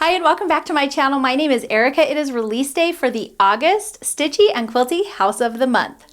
Hi and welcome back to my channel. My name is Erica. It is release day for the August Stitchy and Quilty House of the Month.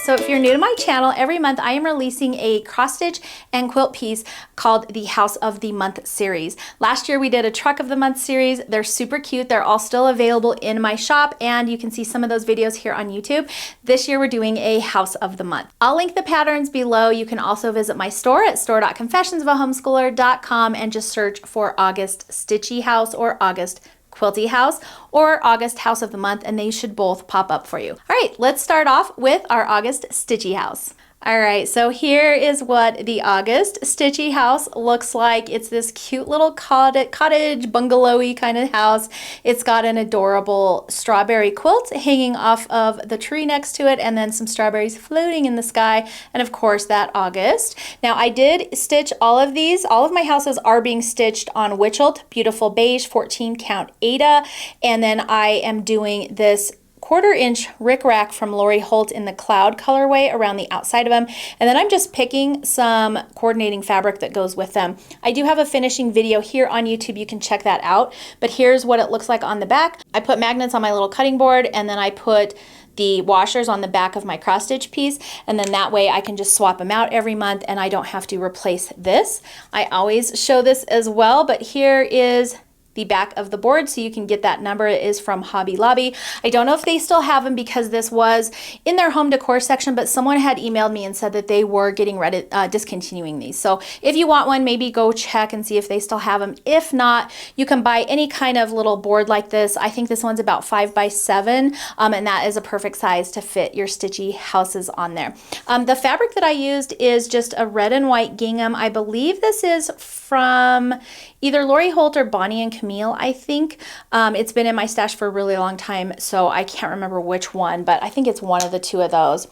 So if you're new to my channel, every month I am releasing a cross stitch and quilt piece called the House of the Month series. Last year we did a Truck of the Month series. They're super cute. They're all still available in my shop and you can see some of those videos here on YouTube. This year we're doing a House of the Month. I'll link the patterns below. You can also visit my store at store.confessionsofahomeschooler.com and just search for August Stitchy House or August Quilty House or August House of the Month, and they should both pop up for you. All right, let's start off with our August Stitchy House. All right, so here is what the August Stitchy house looks like. It's this cute little cottage bungalow-y kind of house. It's got an adorable strawberry quilt hanging off of the tree next to it, and then some strawberries floating in the sky, and of course that August. Now I did stitch all of these. All of my houses are being stitched on Witchelt Beautiful Beige 14 count Aida, and then I am doing this 1/4 inch rickrack from Lori Holt in the cloud colorway around the outside of them, and then I'm just picking some coordinating fabric that goes with them. I do have a finishing video here on YouTube, you can check that out, but here's what it looks like on the back. I put magnets on my little cutting board, and then I put the washers on the back of my cross stitch piece, and then that way I can just swap them out every month and I don't have to replace this. I always show this as well, but here is the back of the board so you can get that number. It is from Hobby Lobby. I don't know if they still have them because this was in their home decor section, but someone had emailed me and said that they were getting ready, discontinuing these. So if you want one, maybe go check and see if they still have them. If not, you can buy any kind of little board like this. I think this one's about 5 by 7, and that is a perfect size to fit your stitchy houses on there. The fabric that I used is just a red and white gingham. I believe this is from either Lori Holt or Bonnie and Camille, I think. It's been in my stash for a really long time, so I can't remember which one, but I think it's one of the two of those.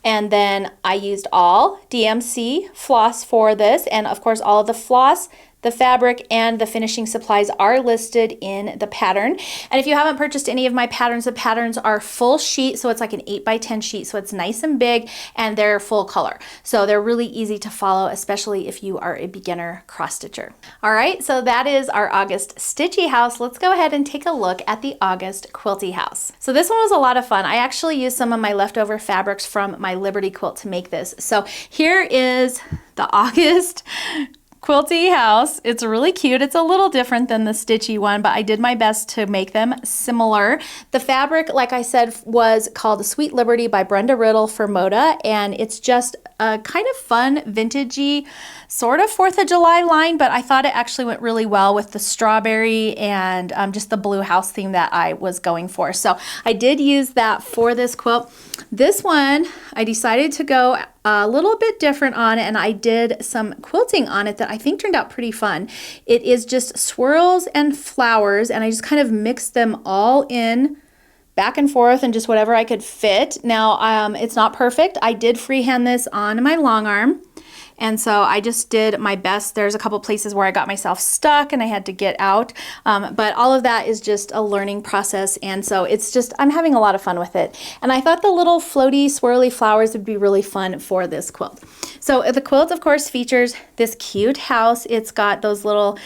And then I used all DMC floss for this, and of course all of the floss, the fabric, and the finishing supplies are listed in the pattern. And if you haven't purchased any of my patterns, the patterns are full sheet, so it's like an 8 by 10 sheet, so it's nice and big, and they're full color. So they're really easy to follow, especially if you are a beginner cross stitcher. All right, so that is our August Stitchy house. Let's go ahead and take a look at the August Quilty house. So this one was a lot of fun. I actually used some of my leftover fabrics from my Liberty quilt to make this. So here is the August Quilty house. It's really cute. It's a little different than the Stitchy one, but I did my best to make them similar. The fabric, like I said, was called Sweet Liberty by Brenda Riddle for Moda, and it's just a kind of fun, vintagey, sort of 4th of July line, but I thought it actually went really well with the strawberry and just the blue house theme that I was going for. So I did use that for this quilt. This one, I decided to go a little bit different on it, and I did some quilting on it that I think turned out pretty fun. It is just swirls and flowers, and I just kind of mixed them all in back and forth and just whatever I could fit. Now, it's not perfect. I did freehand this on my long arm, and so I just did my best. There's a couple places where I got myself stuck and I had to get out, but all of that is just a learning process, and so it's just, I'm having a lot of fun with it. And I thought the little floaty, swirly flowers would be really fun for this quilt. So the quilt, of course, features this cute house. It's got those little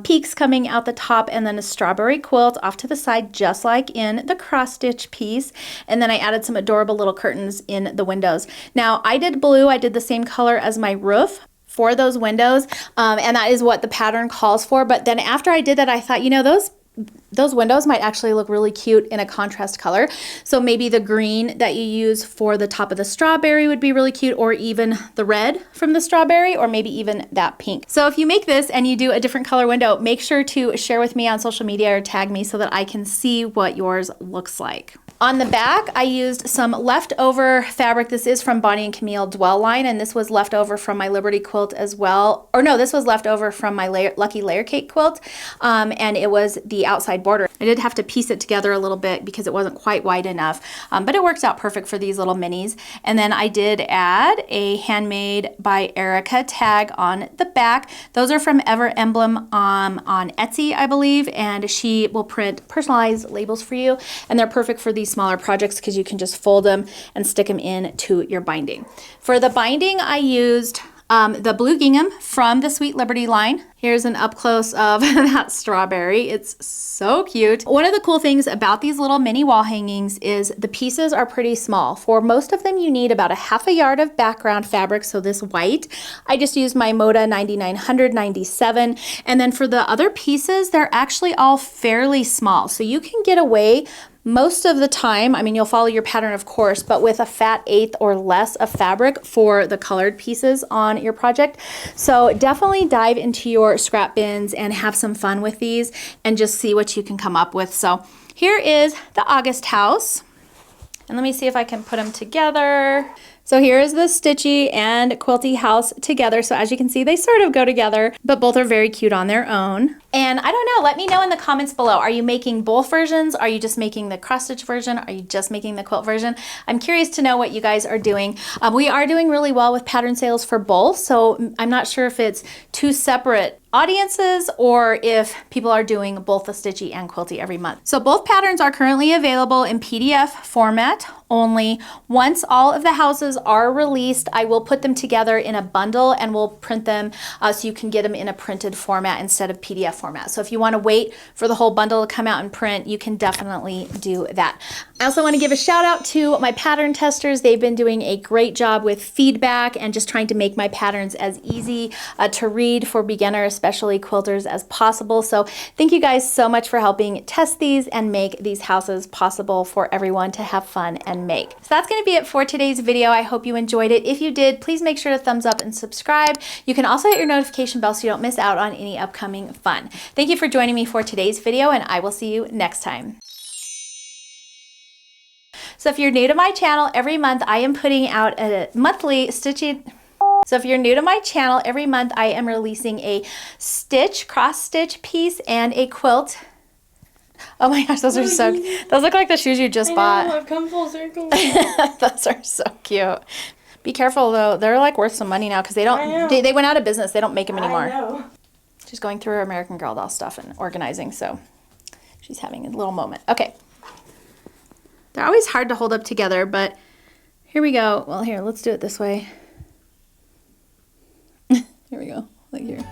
peaks coming out the top, and then a strawberry quilt off to the side, just like in the cross stitch piece. And then I added some adorable little curtains in the windows. Now, I did blue. I did the same color as my roof for those windows, and that is what the pattern calls for. But then after I did that, I thought, you know, those windows might actually look really cute in a contrast color. So maybe the green that you use for the top of the strawberry would be really cute, or even the red from the strawberry, or maybe even that pink. So if you make this and you do a different color window, make sure to share with me on social media or tag me so that I can see what yours looks like. On the back, I used some leftover fabric. This is from Bonnie and Camille Dwell line, and this was left over from my Liberty quilt as well. Or no, this was left over from my Lucky Layer Cake quilt, and it was the outside border. I did have to piece it together a little bit because it wasn't quite wide enough, but it works out perfect for these little minis. And then I did add a Handmade by Erica tag on the back. Those are from Ever Emblem on Etsy, I believe, and she will print personalized labels for you, and they're perfect for these smaller projects because you can just fold them and stick them into your binding. For the binding, I used the blue gingham from the Sweet Liberty line. Here's an up close of that strawberry. It's so cute. One of the cool things about these little mini wall hangings is the pieces are pretty small. For most of them, you need about a ½ yard of background fabric, so this white. I just used my Moda 9997, and then for the other pieces, they're actually all fairly small, so you can get away most of the time. I mean, you'll follow your pattern, of course, but with a fat 1/8 or less of fabric for the colored pieces on your project. So definitely dive into your scrap bins and have some fun with these and just see what you can come up with. So here is the August house. And let me see if I can put them together. So here is the Stitchy and Quilty house together. So as you can see, they sort of go together, but both are very cute on their own. And I don't know, let me know in the comments below. Are you making both versions? Are you just making the cross stitch version? Are you just making the quilt version? I'm curious to know what you guys are doing. We are doing really well with pattern sales for both. So I'm not sure if it's two separate audiences or if people are doing both the Stitchy and Quilty every month. So both patterns are currently available in PDF format only. Once all of the houses are released, I will put them together in a bundle and we'll print them so you can get them in a printed format instead of PDF format. So if you want to wait for the whole bundle to come out and print, you can definitely do that. I also want to give a shout out to my pattern testers. They've been doing a great job with feedback and just trying to make my patterns as easy to read for beginners, especially quilters, as possible. So thank you guys so much for helping test these and make these houses possible for everyone to have fun and make. So that's going to be it for today's video. I hope you enjoyed it. If you did, please make sure to thumbs up and subscribe. You can also hit your notification bell so you don't miss out on any upcoming fun. Thank you for joining me for today's video, and I will see you next time. So if you're new to my channel, every month I am putting out a monthly Stitchy. So if you're new to my channel, every month I am releasing a stitch, cross stitch piece and a quilt. Oh my gosh, those are so cute. Those look like the shoes you just bought. I've come full circle. Those are so cute. Be careful though, they're like worth some money now because they don't, they went out of business. They don't make them anymore. I know. She's going through her American Girl doll stuff and organizing, so she's having a little moment. Okay. They're always hard to hold up together, but here we go. Well, here, let's do it this way. Here we go, like here.